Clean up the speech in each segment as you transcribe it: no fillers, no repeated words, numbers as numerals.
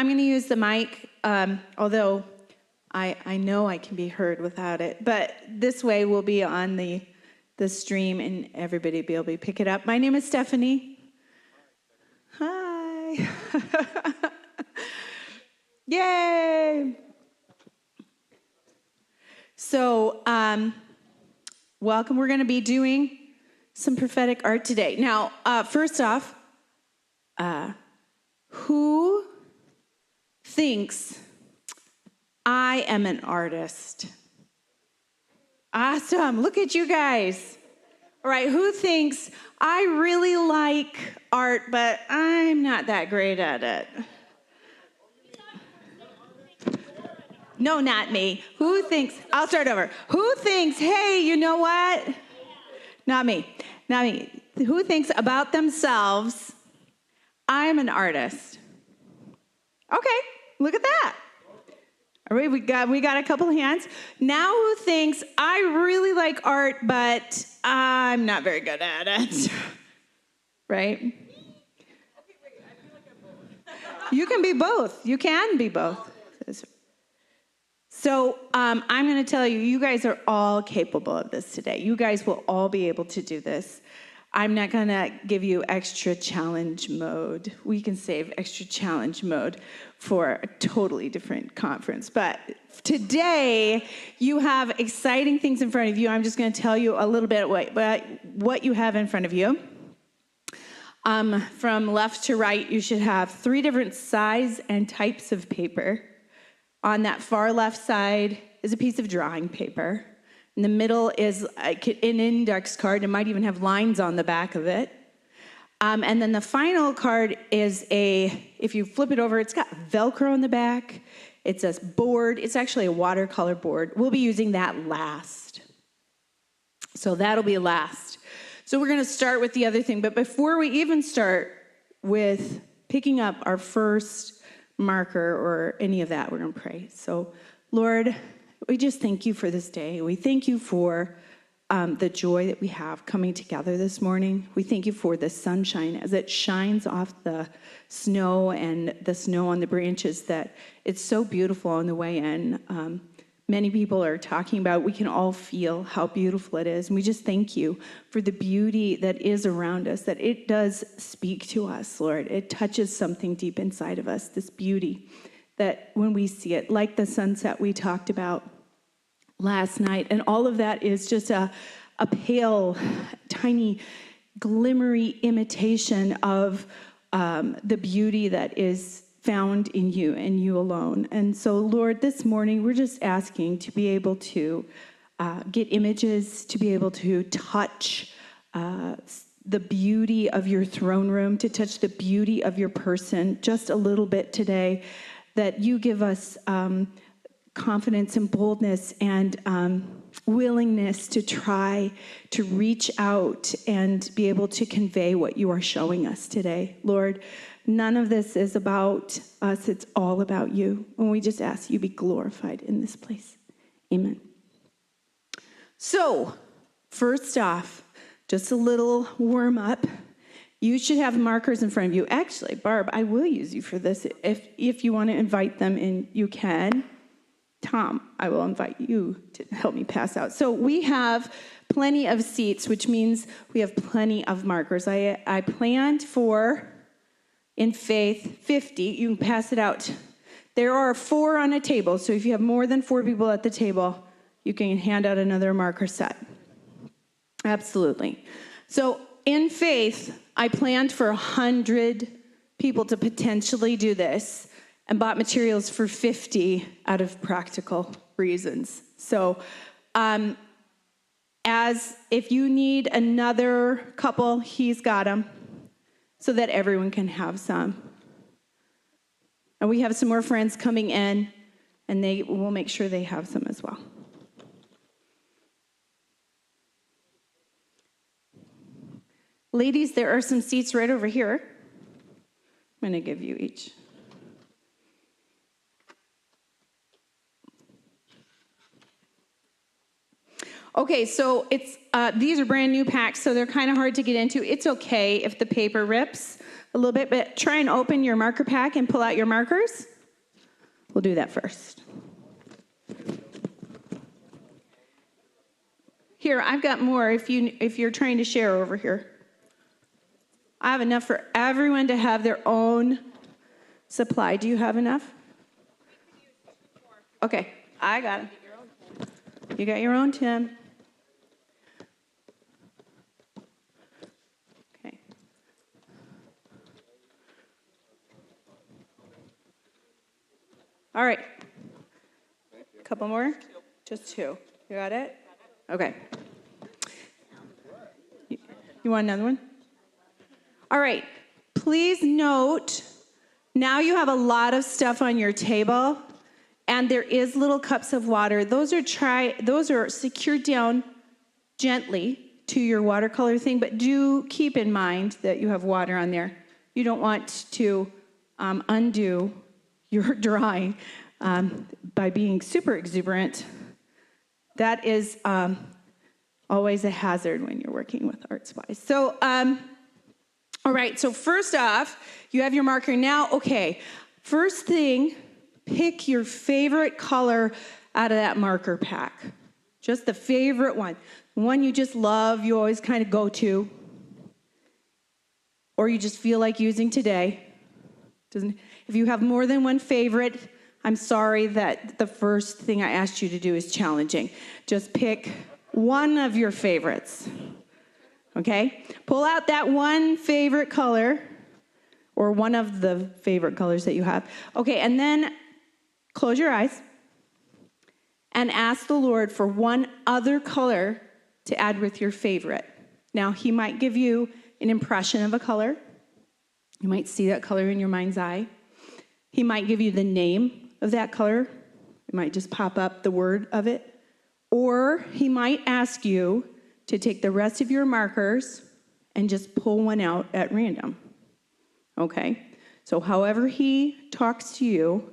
I'm going to use the mic, although I know I can be heard without it. But this way we'll be on the stream and everybody will be able to pick it up. My name is Stephanie. Hi. Yay. So, welcome. We're going to be doing some prophetic art today. Now, first off, who thinks I am an artist? Awesome. Look at you guys. All right. Who thinks I really like art, but I'm not that great at it? No, not me. Who thinks, I'll start over. Who thinks, hey, you know what? Not me. Not me. Who thinks about themselves, I'm an artist? Okay. Look at that. All right, we got a couple of hands. Now who thinks I really like art, but I'm not very good at it? Right? You can be both. You can be both. So I'm going to tell you, you guys are all capable of this today. You guys will all be able to do this. I'm not going to give you extra challenge mode. We can save extra challenge mode for a totally different conference. But today, you have exciting things in front of you. I'm just going to tell you a little bit what you have in front of you. From left to right, you should have 3 different size and types of paper. On that far left side is a piece of drawing paper. In the middle is an index card. It might even have lines on the back of it. And then the final card is if you flip it over, it's got Velcro on the back. It's a board. It's actually a watercolor board. We'll be using that last. So that'll be last. So we're going to start with the other thing. But before we even start with picking up our first marker or any of that, we're going to pray. So, Lord, we just thank you for this day. We thank you for the joy that we have coming together this morning. We thank you for the sunshine as it shines off the snow and the snow on the branches, that it's so beautiful on the way in. Many people are talking about, we can all feel how beautiful it is. And we just thank you for the beauty that is around us, that it does speak to us, Lord. It touches something deep inside of us, this beauty that when we see it, like the sunset we talked about last night, and all of that is just a pale, tiny, glimmery imitation of the beauty that is found in you and you alone. And so, Lord, this morning we're just asking to be able to get images, to be able to touch the beauty of your throne room, to touch the beauty of your person just a little bit today, that you give us confidence and boldness and willingness to try to reach out and be able to convey what you are showing us today. Lord, none of this is about us. It's all about you. And we just ask you be glorified in this place. Amen. So, first off, just a little warm up. You should have markers in front of you. Actually, Barb, I will use you for this. If you want to invite them in, you can. Tom, I will invite you to help me pass out. So we have plenty of seats, which means we have plenty of markers. I planned for, in faith, 50. You can pass it out. There are 4 on a table, so if you have more than 4 people at the table, you can hand out another marker set. Absolutely. So in faith, I planned for 100 people to potentially do this, and bought materials for 50 out of practical reasons. So as if you need another couple, he's got them, so that everyone can have some. And we have some more friends coming in, and they will make sure they have some as well. Ladies, there are some seats right over here. I'm going to give you each. Okay, so it's these are brand new packs, so they're kind of hard to get into. It's okay if the paper rips a little bit, but try and open your marker pack and pull out your markers. We'll do that first. Here, I've got more if you're trying to share over here. I have enough for everyone to have their own supply. Do you have enough? Okay, I got it. You got your own, Tim. Okay. All right. A couple more? Just two. You got it? Okay. You want another one? All right. Please note, now you have a lot of stuff on your table, and there is little cups of water. Those are secured down gently to your watercolor thing, but do keep in mind that you have water on there. You don't want to undo your drawing by being super exuberant. That is always a hazard when you're working with art supplies. So, all right, so first off, you have your marker now. Okay, first thing, pick your favorite color out of that marker pack. Just the favorite one. One you just love, you always kind of go to, or you just feel like using today. If you have more than one favorite, I'm sorry that the first thing I asked you to do is challenging. Just pick one of your favorites, okay? Pull out that one favorite color, or one of the favorite colors that you have. Okay, and then close your eyes and ask the Lord for one other color to add with your favorite. Now, he might give you an impression of a color. You might see that color in your mind's eye. He might give you the name of that color. It might just pop up the word of it. Or he might ask you to take the rest of your markers and just pull one out at random. Okay? So however he talks to you,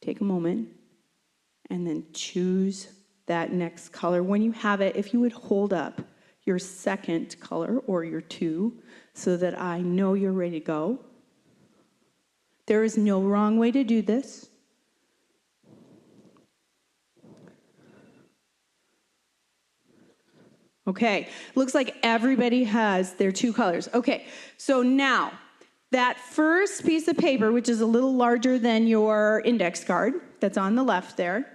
take a moment and then choose that next color. When you have it, if you would hold up your second color or your two so that I know you're ready to go. There is no wrong way to do this. Okay, looks like everybody has their two colors. Okay, so now, that first piece of paper, which is a little larger than your index card, that's on the left there,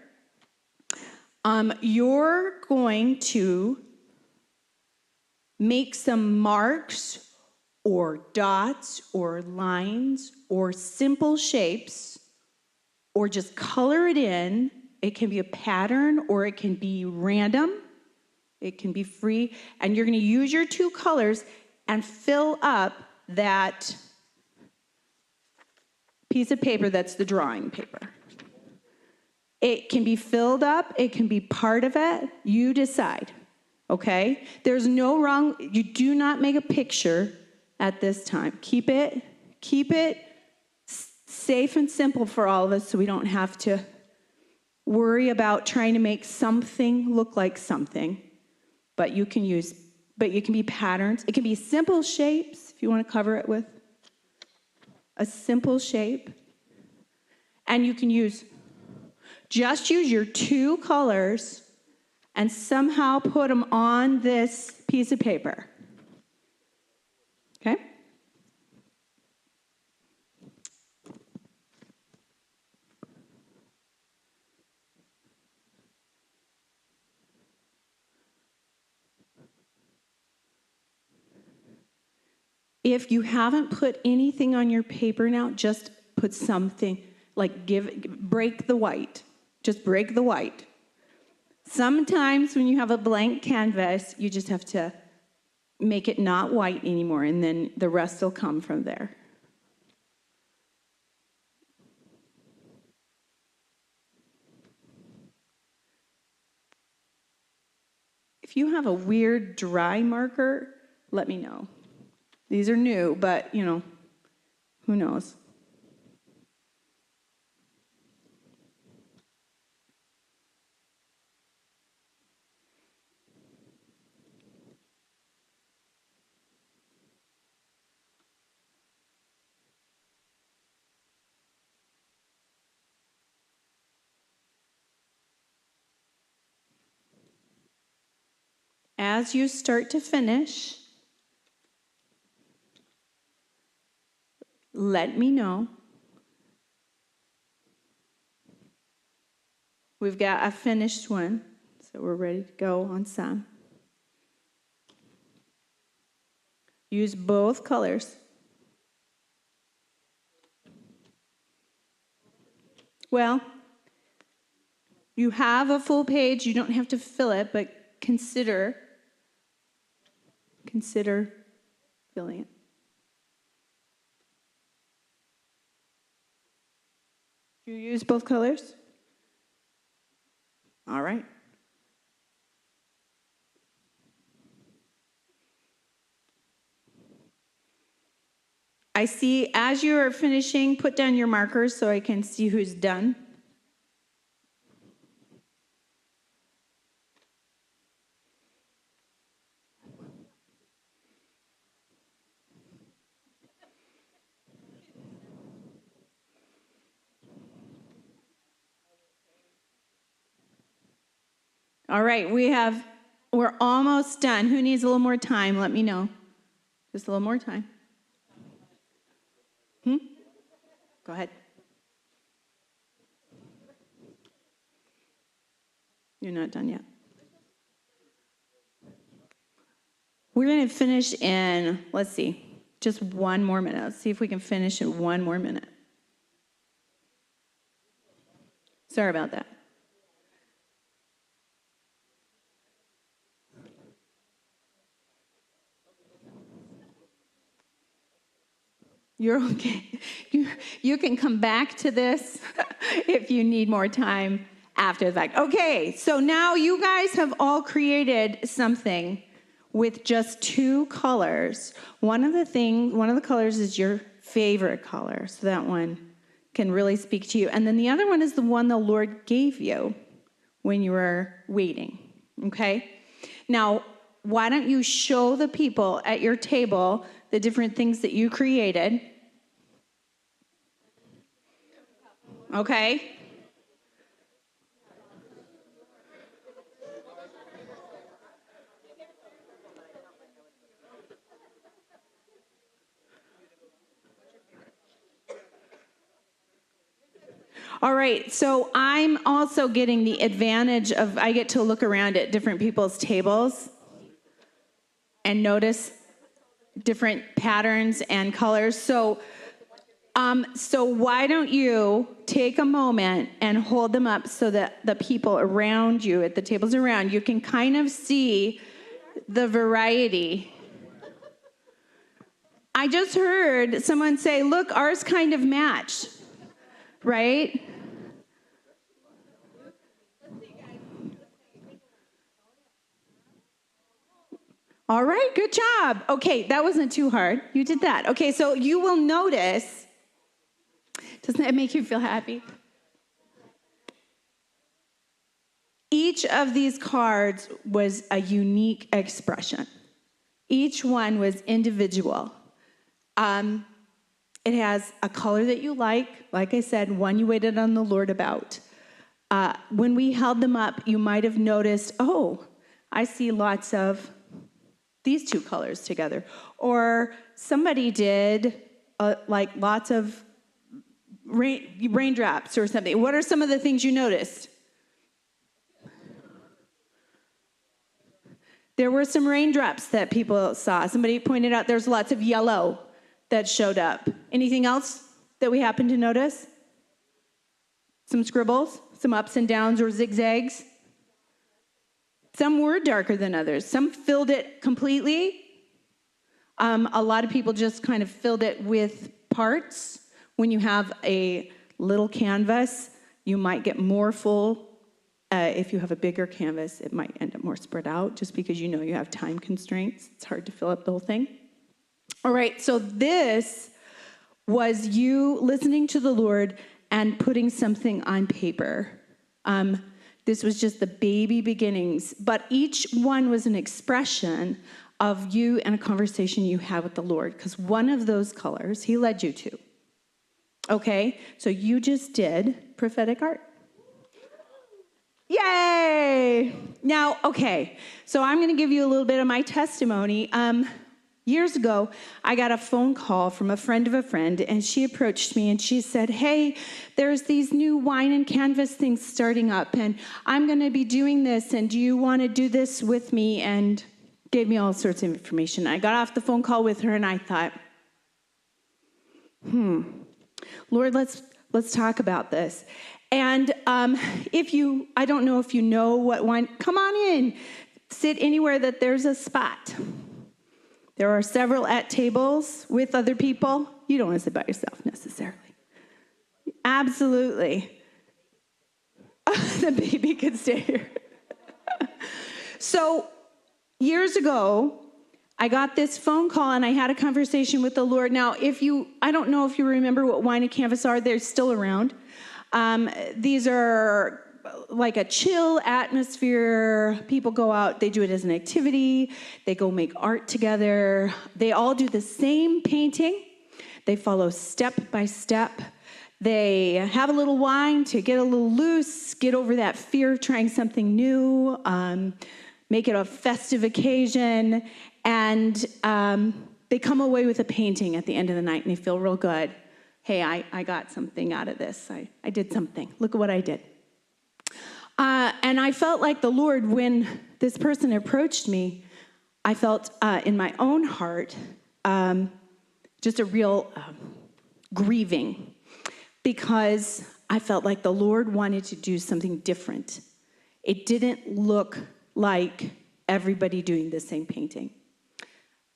you're going to make some marks or dots or lines or simple shapes or just color it in. It can be a pattern or it can be random. It can be free. And you're going to use your two colors and fill up that piece of paper that's the drawing paper. It can be filled up. It can be part of it. You decide, okay? There's no wrong. You do not make a picture at this time. Keep it safe and simple for all of us so we don't have to worry about trying to make something look like something. But you can be patterns. It can be simple shapes if you want to cover it with a simple shape. And you can just use your two colors and somehow put them on this piece of paper. Okay? If you haven't put anything on your paper now, just put something, like break the white. Just break the white. Sometimes when you have a blank canvas, you just have to make it not white anymore, and then the rest will come from there. If you have a weird dry marker, let me know. These are new, but, who knows? As you start to finish, let me know. We've got a finished one, so we're ready to go on some. Use both colors. Well, you have a full page. You don't have to fill it, but consider filling it. You use both colors? All right. I see as you are finishing, put down your markers so I can see who's done. All right, we're almost done. Who needs a little more time? Let me know. Just a little more time. Go ahead. You're not done yet. We're going to finish in, let's see, just one more minute. Let's see if we can finish in one more minute. Sorry about that. You're okay. You can come back to this if you need more time after the fact. Okay, so now you guys have all created something with just two colors. One of the colors is your favorite color, so that one can really speak to you. And then the other one is the one the Lord gave you when you were waiting, okay? Now, why don't you show the people at your table the different things that you created? Okay? All right, so I'm also getting the advantage of I get to look around at different people's tables and notice different patterns and colors. So why don't you take a moment and hold them up so that the people around you, at the tables around, you can kind of see the variety. I just heard someone say, look, ours kind of matched, right? All right, good job. Okay, that wasn't too hard. You did that. Okay, so you will notice, doesn't that make you feel happy? Each of these cards was a unique expression. Each one was individual. It has a color that you like I said, one you waited on the Lord about. When we held them up, you might have noticed, oh, I see lots of these two colors together. Or somebody did like lots of raindrops or something. What are some of the things you noticed? There were some raindrops that people saw. Somebody pointed out there's lots of yellow that showed up. Anything else that we happen to notice? Some scribbles, some ups and downs or zigzags. Some were darker than others. Some filled it completely. A lot of people just kind of filled it with parts. When you have a little canvas, you might get more full. If you have a bigger canvas, it might end up more spread out just because you know you have time constraints. It's hard to fill up the whole thing. All right, so this was you listening to the Lord and putting something on paper. This was just the baby beginnings, but each one was an expression of you and a conversation you had with the Lord, because one of those colors he led you to. Okay, so you just did prophetic art. Yay! Now, okay, so I'm going to give you a little bit of my testimony. Years ago, I got a phone call from a friend of a friend, and she approached me and she said, hey, there's these new wine and canvas things starting up, and I'm going to be doing this, and do you want to do this with me? And gave me all sorts of information. I got off the phone call with her, and I thought, Lord, let's talk about this. And I don't know if you know what wine, come on in. Sit anywhere that there's a spot. There are several at tables with other people. You don't want to sit by yourself necessarily. Absolutely. The baby could stay here. So years ago, I got this phone call and I had a conversation with the Lord. Now, I don't know if you remember what wine and canvas are. They're still around. These are like a chill atmosphere. People go out, they do it as an activity. They go make art together. They all do the same painting. They follow step by step. They have a little wine to get a little loose, get over that fear of trying something new, make it a festive occasion, and they come away with a painting at the end of the night, and they feel real good. Hey, I got something out of this. I did something. Look at what I did. And I felt like the Lord, when this person approached me, I felt in my own heart just a real grieving, because I felt like the Lord wanted to do something different. It didn't look like everybody doing the same painting.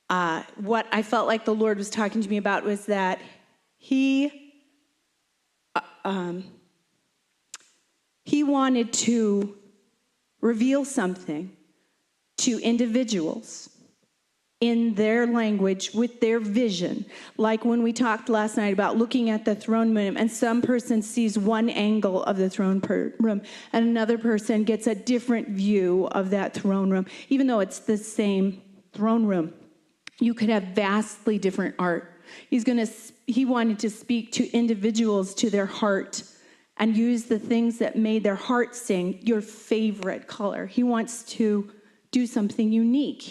What I felt like the Lord was talking to me about was that He wanted to reveal something to individuals in their language with their vision. Like when we talked last night about looking at the throne room, and some person sees one angle of the throne room, and another person gets a different view of that throne room, even though it's the same throne room. You could have vastly different art. He wanted to speak to individuals, to their heart, and use the things that made their heart sing, your favorite color. He wants to do something unique.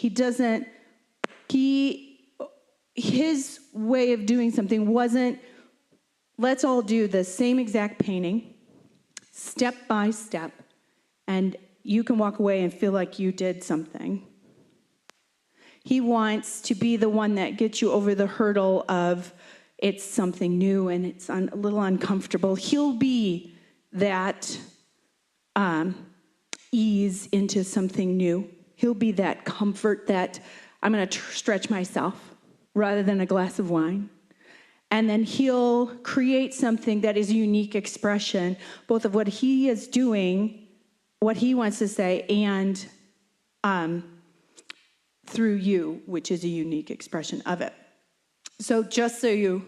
His way of doing something wasn't, let's all do the same exact painting, step by step, and you can walk away and feel like you did something. He wants to be the one that gets you over the hurdle of it's something new and it's a little uncomfortable. He'll be that ease into something new. He'll be that comfort that I'm going to stretch myself rather than a glass of wine. And then he'll create something that is a unique expression, both of what he is doing, what he wants to say, and through you, which is a unique expression of it. So just so you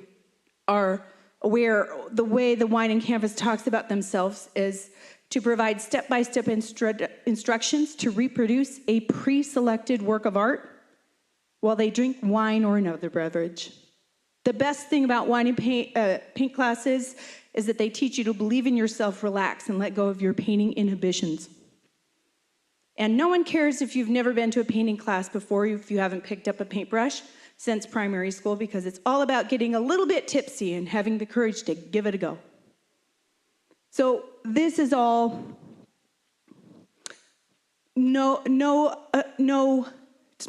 are aware, the way the wine and canvas talks about themselves is to provide step-by-step instructions to reproduce a pre-selected work of art while they drink wine or another beverage. The best thing about wine and paint classes is that they teach you to believe in yourself, relax, and let go of your painting inhibitions. And no one cares if you've never been to a painting class before, if you haven't picked up a paintbrush since primary school, because it's all about getting a little bit tipsy and having the courage to give it a go. So this is all no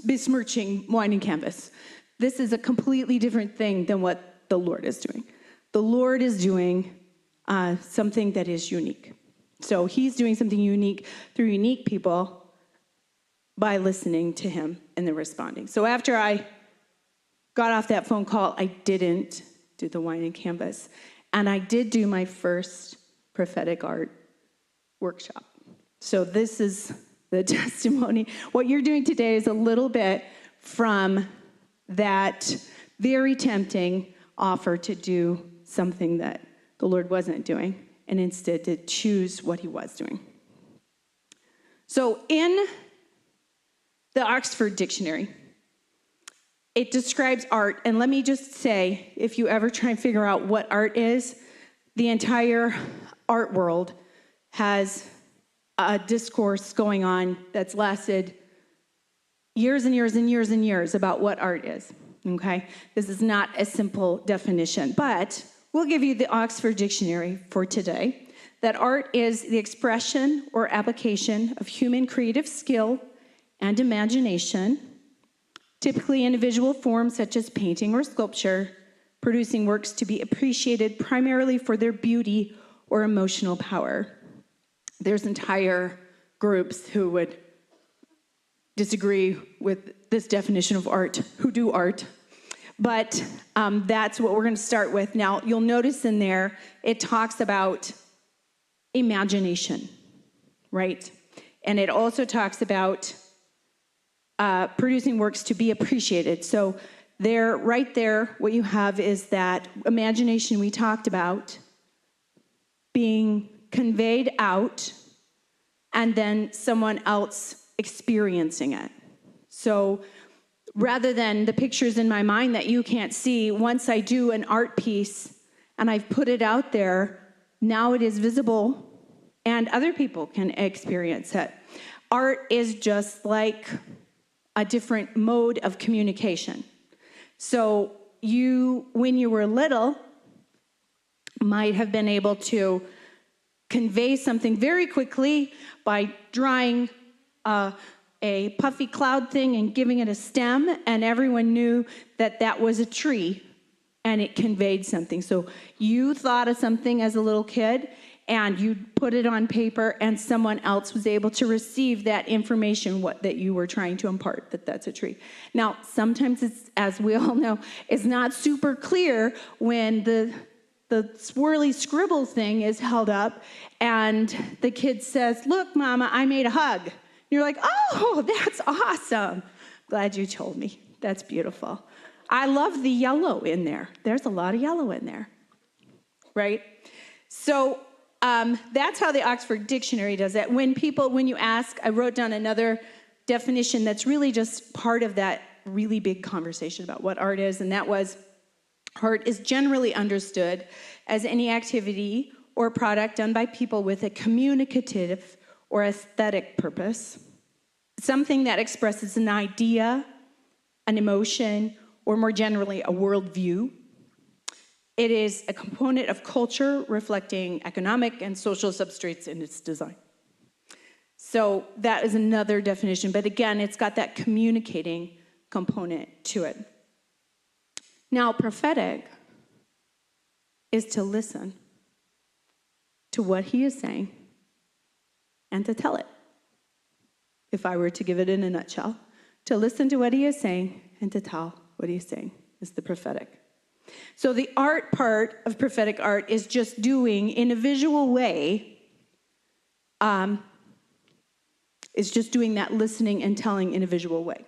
besmirching wine and canvas. This is a completely different thing than what the Lord is doing. The Lord is doing something that is unique. So he's doing something unique through unique people by listening to him and then responding. So after I got off that phone call, I didn't do the wine and canvas. And I did do my first prophetic art workshop. So this is the testimony. What you're doing today is a little bit from that very tempting offer to do something that the Lord wasn't doing, and instead to choose what he was doing. So in the Oxford Dictionary, it describes art, and let me just say, if you ever try and figure out what art is, the entire art world has a discourse going on that's lasted years and years and years and years about what art is, okay? This is not a simple definition, but we'll give you the Oxford Dictionary for today, that art is the expression or application of human creative skill and imagination, typically in visual forms such as painting or sculpture, producing works to be appreciated primarily for their beauty or emotional power. There's entire groups who would disagree with this definition of art, who do art. But that's what we're going to start with. Now, you'll notice in there, it talks about imagination, right? And it also talks about producing works to be appreciated. So there, right there, what you have is that imagination we talked about being conveyed out and then someone else experiencing it. So rather than the pictures in my mind that you can't see, once I do an art piece and I've put it out there, now it is visible and other people can experience it. Art is just like a different mode of communication. So you, when you were little, might have been able to convey something very quickly by drawing a puffy cloud thing and giving it a stem, and everyone knew that that was a tree, and it conveyed something. So you thought of something as a little kid, and you put it on paper, and someone else was able to receive that information, that you were trying to impart, that that's a tree. Now, sometimes it's, as we all know, it's not super clear when the swirly scribble thing is held up, and the kid says, "Look, Mama, I made a hug." And you're like, "Oh, that's awesome. Glad you told me. That's beautiful. I love the yellow in there. There's a lot of yellow in there," right? So that's how the Oxford Dictionary does it. When you ask, I wrote down another definition that's really just part of that really big conversation about what art is, and that was, art is generally understood as any activity or product done by people with a communicative or aesthetic purpose, something that expresses an idea, an emotion, or more generally, a worldview. It is a component of culture reflecting economic and social substrates in its design. So that is another definition, but again, it's got that communicating component to it. Now, prophetic is to listen to what he is saying and to tell it. If I were to give it in a nutshell, to listen to what he is saying and to tell what he is saying is the prophetic. So the art part of prophetic art is just doing in a visual way, is just doing that listening and telling in a visual way.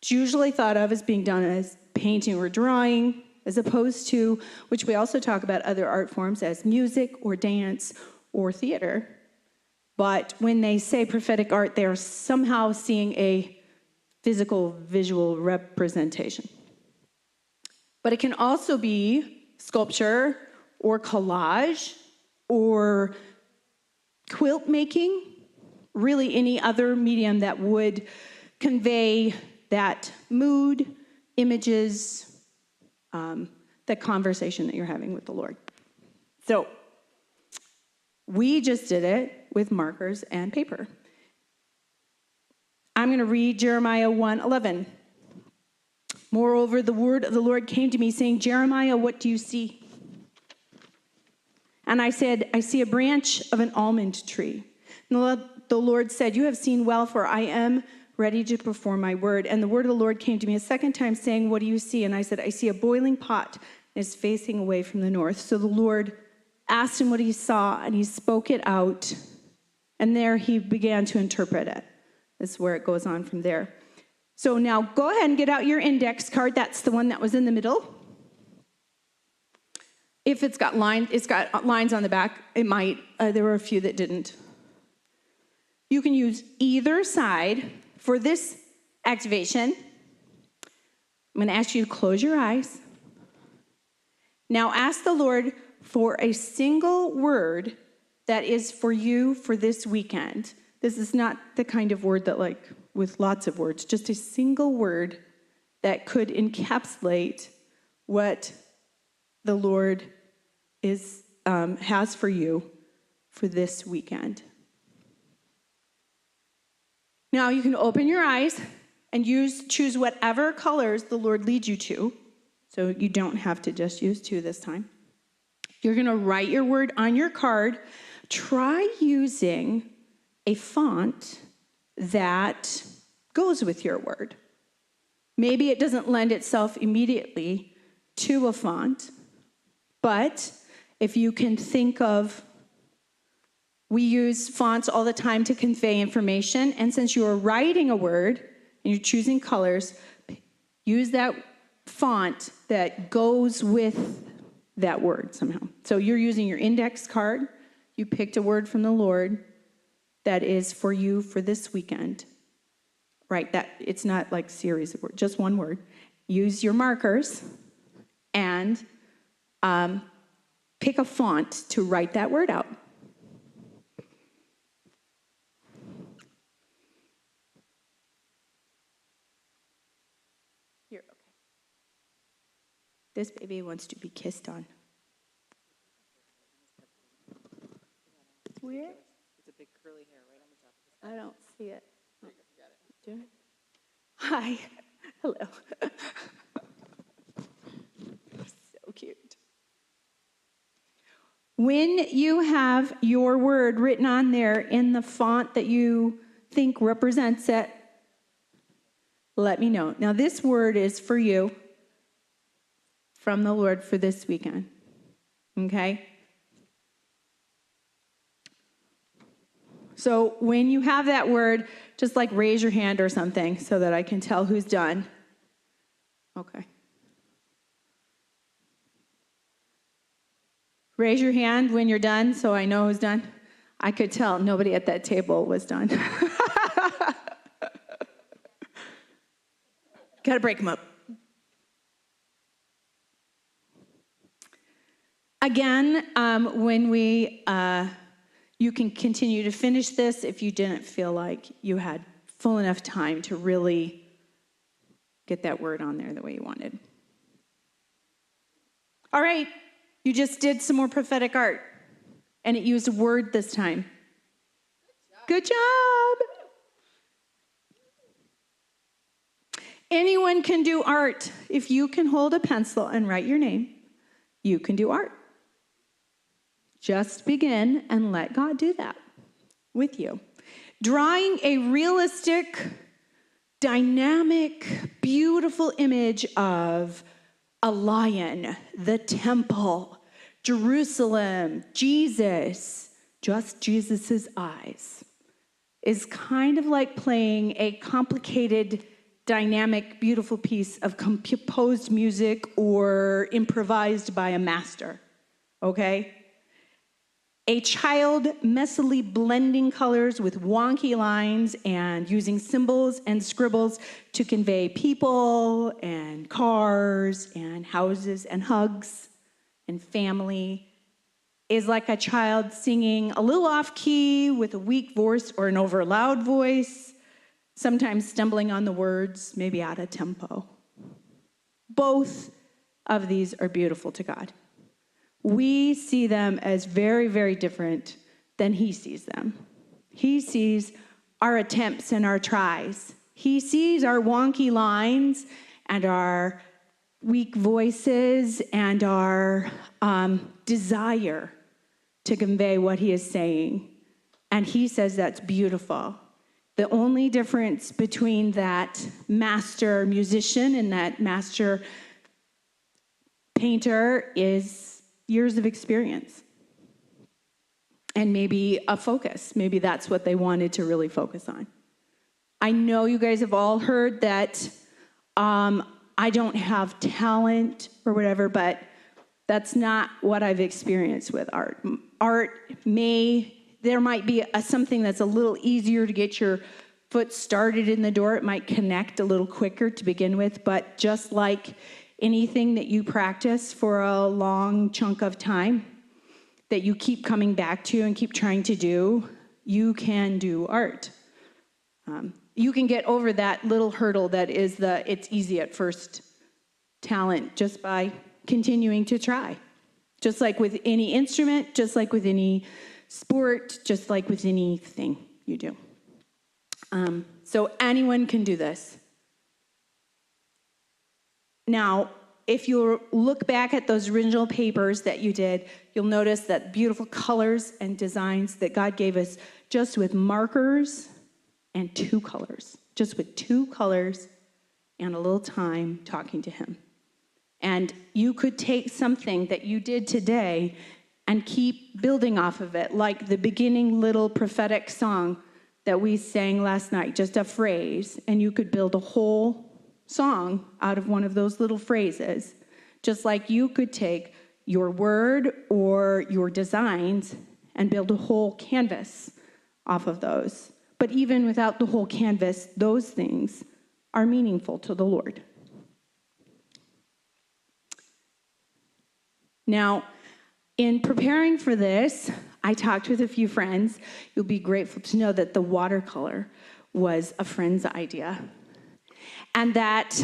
It's usually thought of as being done as painting or drawing, as opposed to, which we also talk about other art forms as music or dance or theater. But when they say prophetic art, they're somehow seeing a physical, visual representation. But it can also be sculpture or collage or quilt making, really any other medium that would convey that mood, images, the conversation that you're having with the Lord. So we just did it with markers and paper. I'm going to read Jeremiah 1:11. "Moreover, the word of the Lord came to me, saying, 'Jeremiah, what do you see?' And I said, 'I see a branch of an almond tree.' And the Lord said, 'You have seen well, for I am ready to perform my word.' And the word of the Lord came to me a second time, saying, 'What do you see?' And I said, 'I see a boiling pot, and it's facing away from the north.' So the Lord asked him what he saw, and he spoke it out. And there he began to interpret it." This is where it goes on from there. So now go ahead and get out your index card. That's the one that was in the middle. If it's got lines on the back. It might. There were a few that didn't. You can use either side for this activation. I'm going to ask you to close your eyes. Now ask the Lord for a single word that is for you for this weekend. This is not the kind of word that like with lots of words, just a single word that could encapsulate what the Lord has for you for this weekend. Now you can open your eyes and choose whatever colors the Lord leads you to. So you don't have to just use 2 this time. You're going to write your word on your card. Try using a font that goes with your word. Maybe it doesn't lend itself immediately to a font, but if you can think of, we use fonts all the time to convey information, and since you are writing a word and you're choosing colors, use that font that goes with that word somehow. So you're using your index card. You picked a word from the Lord that is for you for this weekend. Right, that it's not like series of words, just one word. Use your markers and pick a font to write that word out. Here, okay. This baby wants to be kissed on. Where? It's a big curly hair right on the top of his head. I don't see it. There you go, you got it. Do it. Hi. Hello. So cute. When you have your word written on there in the font that you think represents it, let me know. Now, this word is for you from the Lord for this weekend. Okay? So when you have that word, just like raise your hand or something so that I can tell who's done. Okay. Raise your hand when you're done so I know who's done. I could tell nobody at that table was done. Got to break them up. Again, you can continue to finish this if you didn't feel like you had full enough time to really get that word on there the way you wanted. All right, you just did some more prophetic art, and it used a word this time. Good job. Anyone can do art. If you can hold a pencil and write your name, you can do art. Just begin and let God do that with you. Drawing a realistic, dynamic, beautiful image of a lion, the temple, Jerusalem, Jesus, just Jesus's eyes, is kind of like playing a complicated, dynamic, beautiful piece of composed music or improvised by a master, okay? A child messily blending colors with wonky lines and using symbols and scribbles to convey people and cars and houses and hugs and family is like a child singing a little off key with a weak voice or an over loud voice, sometimes stumbling on the words, maybe out of tempo. Both of these are beautiful to God. We see them as very, very different than he sees them. He sees our attempts and our tries. He sees our wonky lines and our weak voices and our desire to convey what he is saying. And he says that's beautiful. The only difference between that master musician and that master painter is years of experience and maybe a focus. Maybe that's what they wanted to really focus on. I know you guys have all heard that I don't have talent or whatever, but that's not what I've experienced with art. There might be something that's a little easier to get your foot started in the door. It might connect a little quicker to begin with, but just like anything that you practice for a long chunk of time, that you keep coming back to and keep trying to do, you can do art. You can get over that little hurdle that is it's easy at first talent just by continuing to try. Just like with any instrument, just like with any sport, just like with anything you do. So anyone can do this. Now, if you look back at those original papers that you did, you'll notice that beautiful colors and designs that God gave us just with markers and 2 colors. Just with 2 colors and a little time talking to him. And you could take something that you did today and keep building off of it, like the beginning little prophetic song that we sang last night, just a phrase, and you could build a whole song out of one of those little phrases, just like you could take your word or your designs and build a whole canvas off of those. But even without the whole canvas, those things are meaningful to the Lord. Now, in preparing for this, I talked with a few friends. You'll be grateful to know that the watercolor was a friend's idea. And that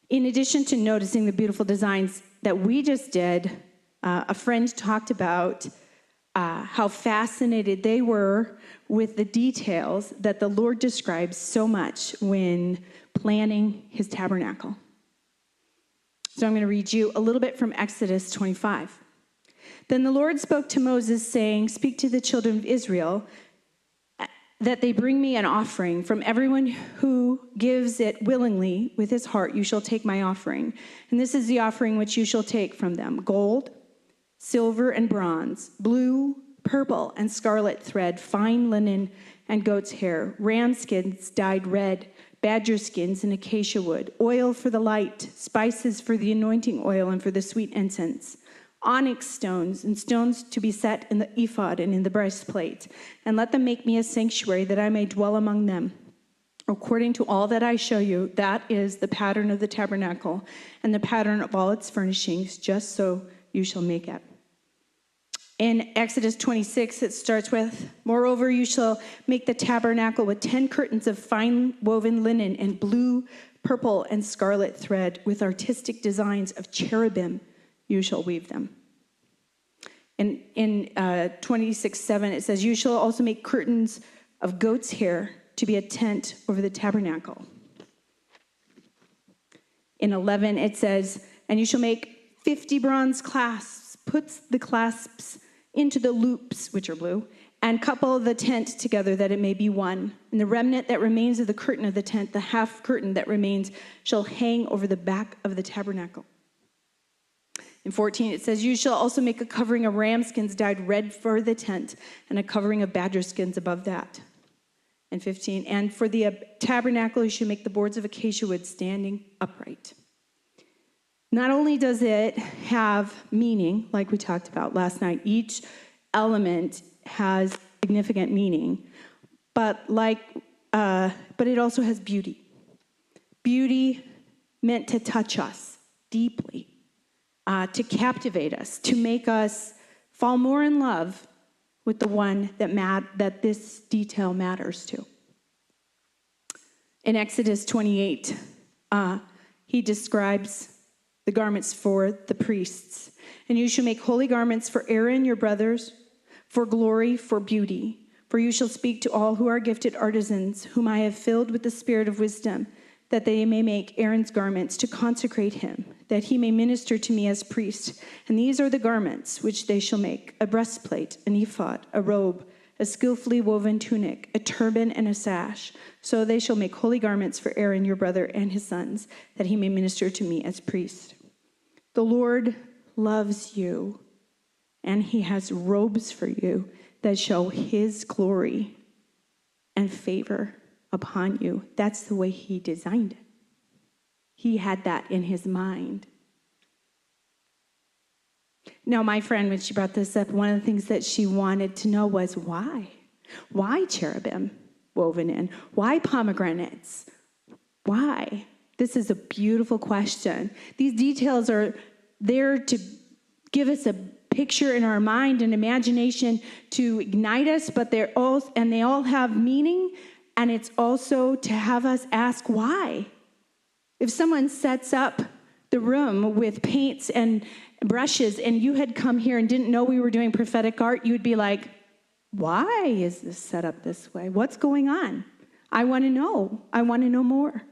in addition to noticing the beautiful designs that we just did, a friend talked about how fascinated they were with the details that the Lord describes so much when planning his tabernacle. So I'm going to read you a little bit from Exodus 25. Then the Lord spoke to Moses, saying, "Speak to the children of Israel that they bring me an offering. From everyone who gives it willingly with his heart, you shall take my offering. And this is the offering which you shall take from them: gold, silver, and bronze, blue, purple, and scarlet thread, fine linen, and goat's hair, ram skins dyed red, badger skins and acacia wood, oil for the light, spices for the anointing oil and for the sweet incense, onyx stones and stones to be set in the ephod and in the breastplate. And let them make me a sanctuary that I may dwell among them. According to all that I show you, that is the pattern of the tabernacle and the pattern of all its furnishings, just so you shall make it." In Exodus 26, it starts with, "Moreover, you shall make the tabernacle with 10 curtains of fine woven linen and blue, purple, and scarlet thread. With artistic designs of cherubim, you shall weave them." In 26:7, it says, "You shall also make curtains of goat's hair to be a tent over the tabernacle." In 11, it says, "And you shall make 50 bronze clasps, put the clasps into the loops," which are blue, "and couple the tent together that it may be one. And the remnant that remains of the curtain of the tent, the half curtain that remains, shall hang over the back of the tabernacle." In 14, it says, "You shall also make a covering of ram skins dyed red for the tent, and a covering of badger skins above that." And 15, "And for the tabernacle you shall make the boards of acacia wood standing upright." Not only does it have meaning, like we talked about last night, each element has significant meaning, but it also has beauty. Beauty meant to touch us deeply, to captivate us, to make us fall more in love with the one that this detail matters to. In Exodus 28, he describes the garments for the priests. "And you shall make holy garments for Aaron, your brothers, for glory, for beauty. For you shall speak to all who are gifted artisans, whom I have filled with the spirit of wisdom, that they may make Aaron's garments to consecrate him, that he may minister to me as priest. And these are the garments which they shall make: a breastplate, an ephod, a robe, a skillfully woven tunic, a turban, and a sash. So they shall make holy garments for Aaron, your brother, and his sons, that he may minister to me as priest. The Lord loves you, and he has robes for you that show his glory and favor upon you." That's the way he designed it. He had that in his mind. Now, my friend, when she brought this up, one of the things that she wanted to know was why? Why cherubim woven in? Why pomegranates? Why? This is a beautiful question. These details are there to give us a picture in our mind and imagination to ignite us, but they all have meaning, and it's also to have us ask why. If someone sets up the room with paints and brushes and you had come here and didn't know we were doing prophetic art, you'd be like, why is this set up this way? What's going on? I want to know. I want to know more.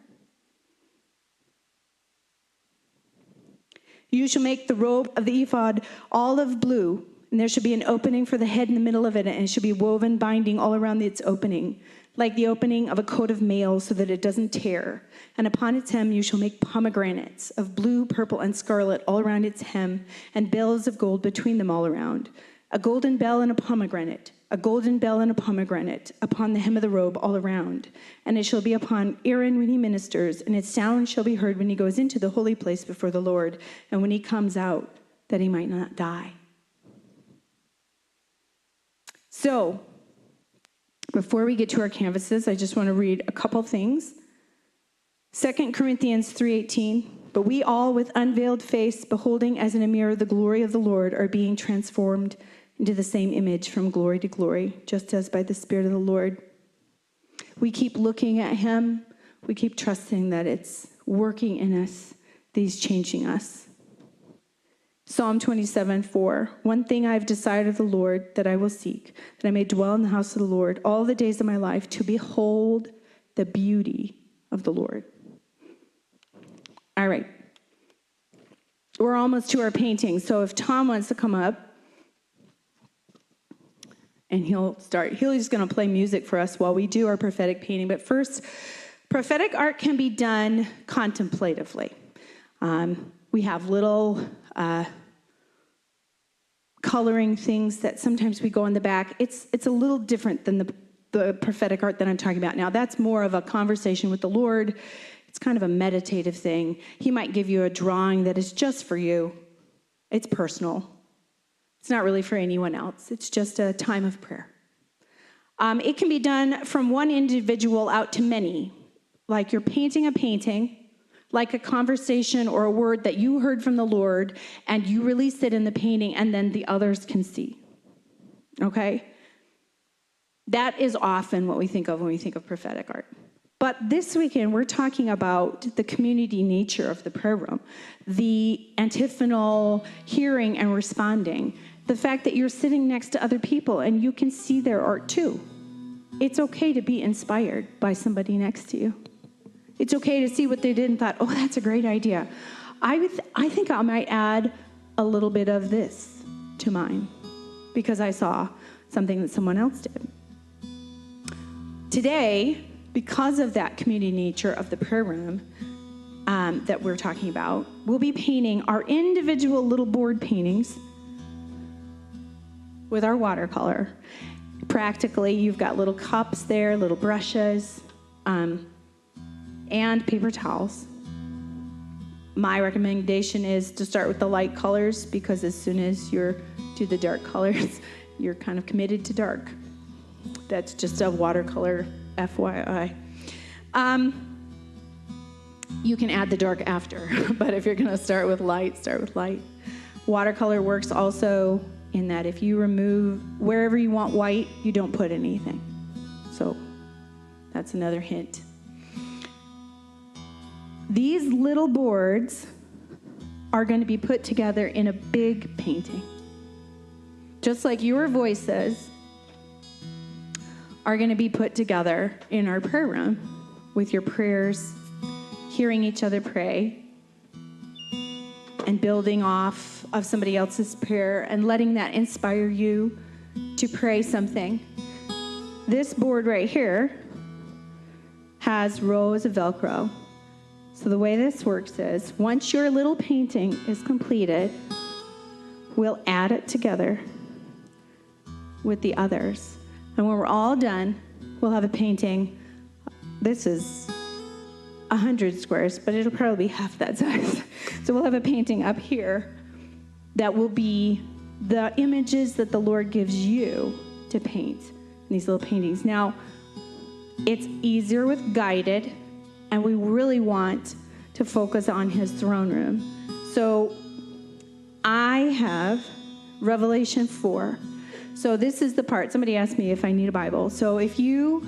You shall make the robe of the ephod olive blue, and there shall be an opening for the head in the middle of it, and it shall be woven binding all around its opening, like the opening of a coat of mail, so that it doesn't tear. And upon its hem you shall make pomegranates of blue, purple, and scarlet all around its hem, and bells of gold between them all around. A golden bell and a pomegranate, a golden bell and a pomegranate upon the hem of the robe all around. And it shall be upon Aaron when he ministers, and its sound shall be heard when he goes into the holy place before the Lord, and when he comes out, that he might not die. So, before we get to our canvases, I just want to read a couple things. 2 Corinthians 3:18, but we all with unveiled face, beholding as in a mirror the glory of the Lord, are being transformed into the same image from glory to glory, just as by the Spirit of the Lord. We keep looking at him. We keep trusting that it's working in us, that he's changing us. Psalm 27:4, one thing I have desired of the Lord that I will seek, that I may dwell in the house of the Lord all the days of my life, to behold the beauty of the Lord. All right. We're almost to our painting, so if Tom wants to come up, and he's just going to play music for us while we do our prophetic painting. But first, prophetic art can be done contemplatively. We have little coloring things that sometimes we go in the back. It's a little different than the prophetic art that I'm talking about now. That's more of a conversation with the Lord. It's kind of a meditative thing. He might give you a drawing that is just for you. It's personal. It's not really for anyone else. It's just a time of prayer. It can be done from one individual out to many, like you're painting a painting, like a conversation or a word that you heard from the Lord, and you release it in the painting, and then the others can see. Okay? That is often what we think of when we think of prophetic art. But this weekend, we're talking about the community nature of the prayer room, the antiphonal hearing and responding, the fact that you're sitting next to other people and you can see their art too. It's okay to be inspired by somebody next to you. It's okay to see what they did and thought, oh, that's a great idea. I think I might add a little bit of this to mine because I saw something that someone else did. Today, because of that community nature of the prayer room that we're talking about, we'll be painting our individual little board paintings with our watercolor. Practically, you've got little cups there, little brushes, and paper towels. My recommendation is to start with the light colors because as soon as you're to the dark colors, you're kind of committed to dark. That's just a watercolor FYI. You can add the dark after, but if you're going to start with light, start with light. Watercolor works also in that if you remove wherever you want white, you don't put anything. So that's another hint. These little boards are going to be put together in a big painting. Just like your voices are going to be put together in our prayer room with your prayers, hearing each other pray, and building off of somebody else's prayer and letting that inspire you to pray something. This board right here has rows of Velcro. So the way this works is once your little painting is completed, we'll add it together with the others. And when we're all done, we'll have a painting. This is 100 squares, but it'll probably be half that size. So we'll have a painting up here that will be the images that the Lord gives you to paint in these little paintings. Now, it's easier with guided, and we really want to focus on his throne room. So I have Revelation 4. So this is the part. Somebody asked me if I need a Bible. So if you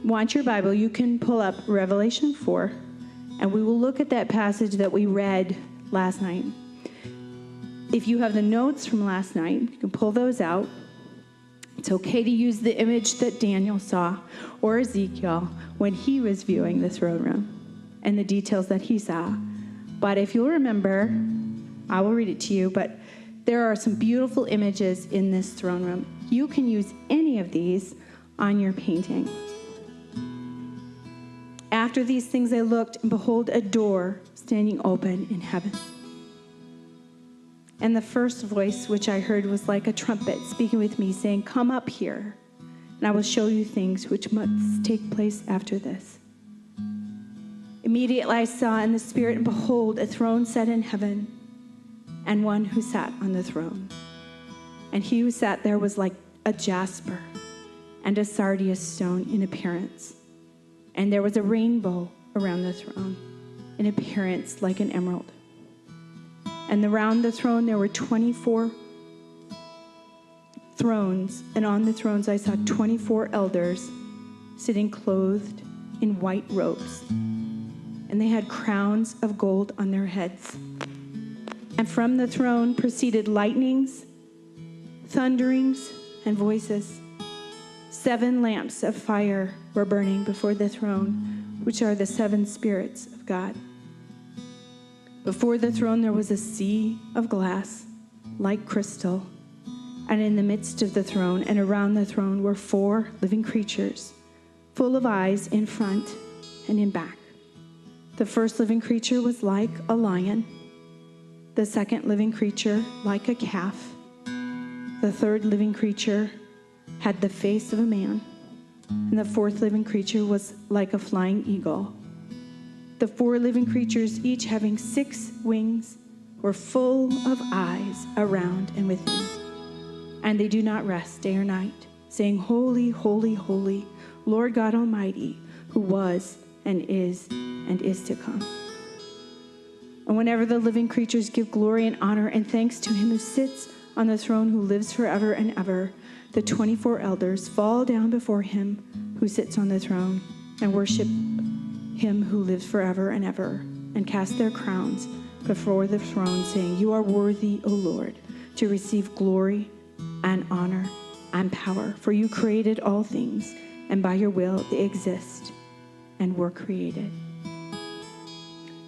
want your Bible, you can pull up Revelation 4, and we will look at that passage that we read last night. If you have the notes from last night, you can pull those out. It's okay to use the image that Daniel saw or Ezekiel when he was viewing the throne room and the details that he saw. But if you'll remember, I will read it to you, but there are some beautiful images in this throne room. You can use any of these on your painting. After these things I looked, and behold, a door standing open in heaven. And the first voice which I heard was like a trumpet speaking with me, saying, "Come up here, and I will show you things which must take place after this." Immediately I saw in the Spirit, and behold, a throne set in heaven, and one who sat on the throne. And he who sat there was like a jasper and a sardius stone in appearance. And there was a rainbow around the throne, in appearance like an emerald. And around the throne there were 24 thrones, and on the thrones I saw 24 elders sitting clothed in white robes. And they had crowns of gold on their heads. And from the throne proceeded lightnings, thunderings, and voices. 7 lamps of fire were burning before the throne, which are the 7 spirits of God. Before the throne there was a sea of glass, like crystal, and in the midst of the throne and around the throne were 4 living creatures, full of eyes in front and in back. The first living creature was like a lion, the second living creature like a calf, the third living creature had the face of a man, and the fourth living creature was like a flying eagle. The 4 living creatures, each having 6 wings, were full of eyes around and within. And they do not rest day or night, saying, "Holy, holy, holy, Lord God Almighty, who was and is to come." And whenever the living creatures give glory and honor and thanks to him who sits on the throne, who lives forever and ever, the 24 elders fall down before him who sits on the throne and worship him who lives forever and ever, and cast their crowns before the throne, saying, "You are worthy, O Lord, to receive glory and honor and power, for you created all things, and by your will they exist and were created."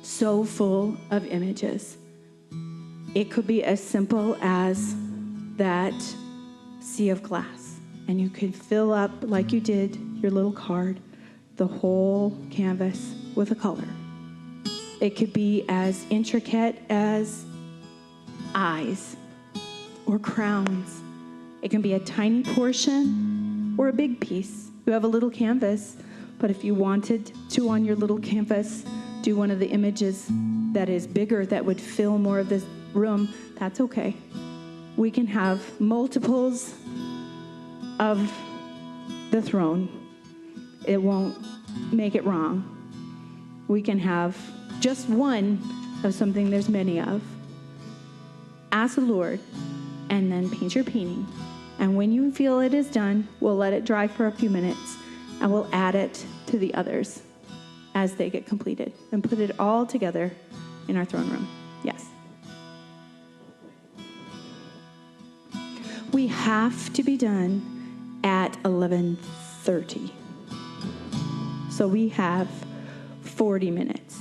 So full of images. It could be as simple as that sea of glass, and you could fill up, like you did your little card, the whole canvas with a color. It could be as intricate as eyes or crowns. It can be a tiny portion or a big piece. You have a little canvas, but if you wanted to on your little canvas do one of the images that is bigger, that would fill more of this room, that's okay. We can have multiples of the throne. It won't make it wrong. We can have just one of something there's many of. Ask the Lord, and then paint your painting. And when you feel it is done, we'll let it dry for a few minutes, and we'll add it to the others as they get completed, and put it all together in our throne room. Yes. We have to be done at 11:30. So we have 40 minutes.